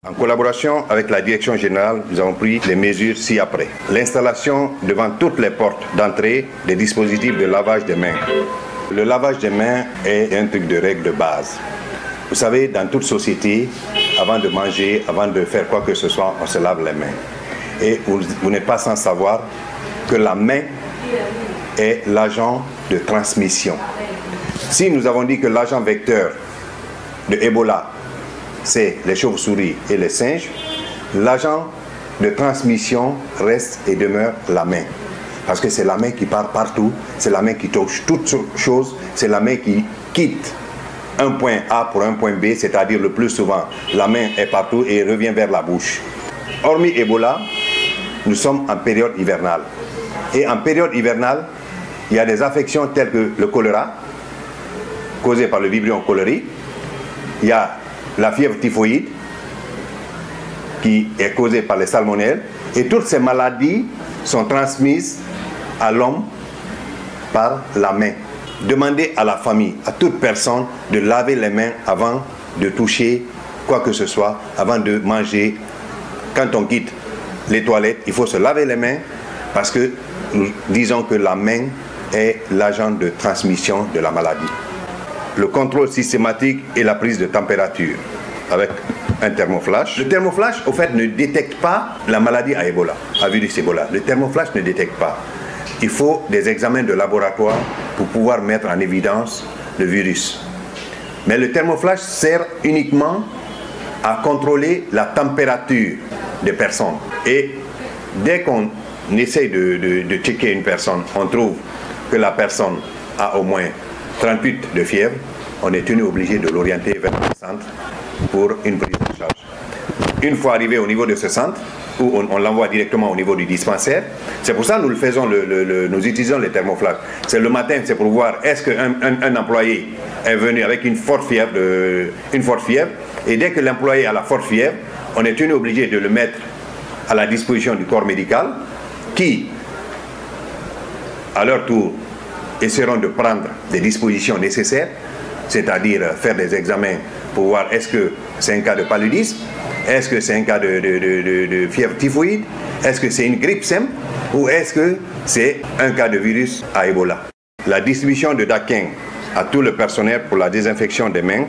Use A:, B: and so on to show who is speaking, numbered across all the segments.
A: En collaboration avec la direction générale, nous avons pris les mesures ci-après. L'installation devant toutes les portes d'entrée des dispositifs de lavage des mains. Le lavage des mains est un truc de règle de base. Vous savez, dans toute société, avant de manger, avant de faire quoi que ce soit, on se lave les mains. Et vous n'êtes pas sans savoir que la main est l'agent de transmission. Si nous avons dit que l'agent vecteur de Ebola, c'est les chauves-souris et les singes, l'agent de transmission reste et demeure la main. Parce que c'est la main qui part partout, c'est la main qui touche toutes choses, c'est la main qui quitte un point A pour un point B, c'est-à-dire le plus souvent, la main est partout et revient vers la bouche. Hormis Ebola, nous sommes en période hivernale. Et en période hivernale, il y a des affections telles que le choléra, causé par le vibrio cholérique. Il y a la fièvre typhoïde, qui est causée par les salmonelles. Et toutes ces maladies sont transmises à l'homme par la main. Demandez à la famille, à toute personne, de laver les mains avant de toucher quoi que ce soit, avant de manger. Quand on quitte les toilettes, il faut se laver les mains parce que nous disons que la main est l'agent de transmission de la maladie. Le contrôle systématique et la prise de température avec un thermoflash. Le thermoflash, au fait, ne détecte pas la maladie à Ebola, à virus Ebola. Le thermoflash ne détecte pas. Il faut des examens de laboratoire pour pouvoir mettre en évidence le virus. Mais le thermoflash sert uniquement à contrôler la température des personnes. Et dès qu'on essaye de checker une personne, on trouve que la personne a au moins 38 de fièvre, on est obligé de l'orienter vers le centre pour une prise en charge. Une fois arrivé au niveau de ce centre, où on l'envoie directement au niveau du dispensaire, c'est pour ça que nous le faisons, nous utilisons les thermoflash. C'est le matin, c'est pour voir est-ce qu'un employé est venu avec une forte fièvre, et dès que l'employé a la forte fièvre, on est obligé de le mettre à la disposition du corps médical, qui, à leur tour, essaieront de prendre des dispositions nécessaires, c'est-à-dire faire des examens pour voir est-ce que c'est un cas de paludisme, est-ce que c'est un cas de fièvre typhoïde, est-ce que c'est une grippe simple ou est-ce que c'est un cas de virus à Ebola. La distribution de Daquin à tout le personnel pour la désinfection des mains.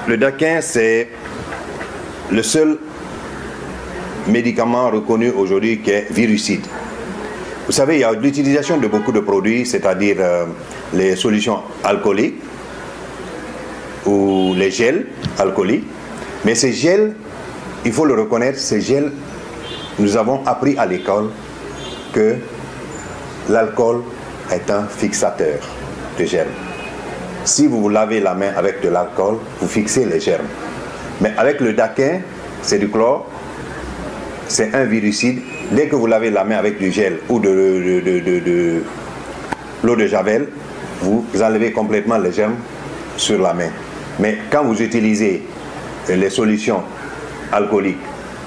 A: Le Daquin, c'est le seul médicament reconnu aujourd'hui qui est virucide. Vous savez, il y a l'utilisation de beaucoup de produits, c'est-à-dire les solutions alcooliques ou les gels alcooliques. Mais ces gels, il faut le reconnaître, ces gels, nous avons appris à l'école que l'alcool est un fixateur de germes. Si vous vous lavez la main avec de l'alcool, vous fixez les germes. Mais avec le Daquin, c'est du chlore, c'est un virucide. Dès que vous lavez la main avec du gel ou de l'eau de javel, vous enlevez complètement les germes sur la main. Mais quand vous utilisez les solutions alcooliques,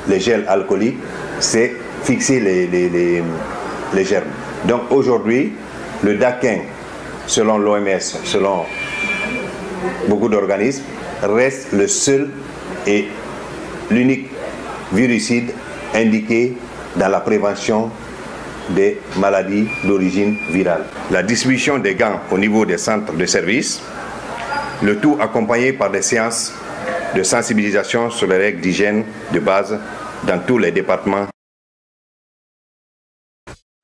A: les gels alcooliques, c'est fixer les germes. Donc aujourd'hui, le Daquin, selon l'OMS, selon beaucoup d'organismes, reste le seul et l'unique virucide indiqué dans la prévention des maladies d'origine virale. La distribution des gants au niveau des centres de service, le tout accompagné par des séances de sensibilisation sur les règles d'hygiène de base dans tous les départements.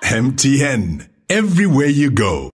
B: MTN, everywhere you go.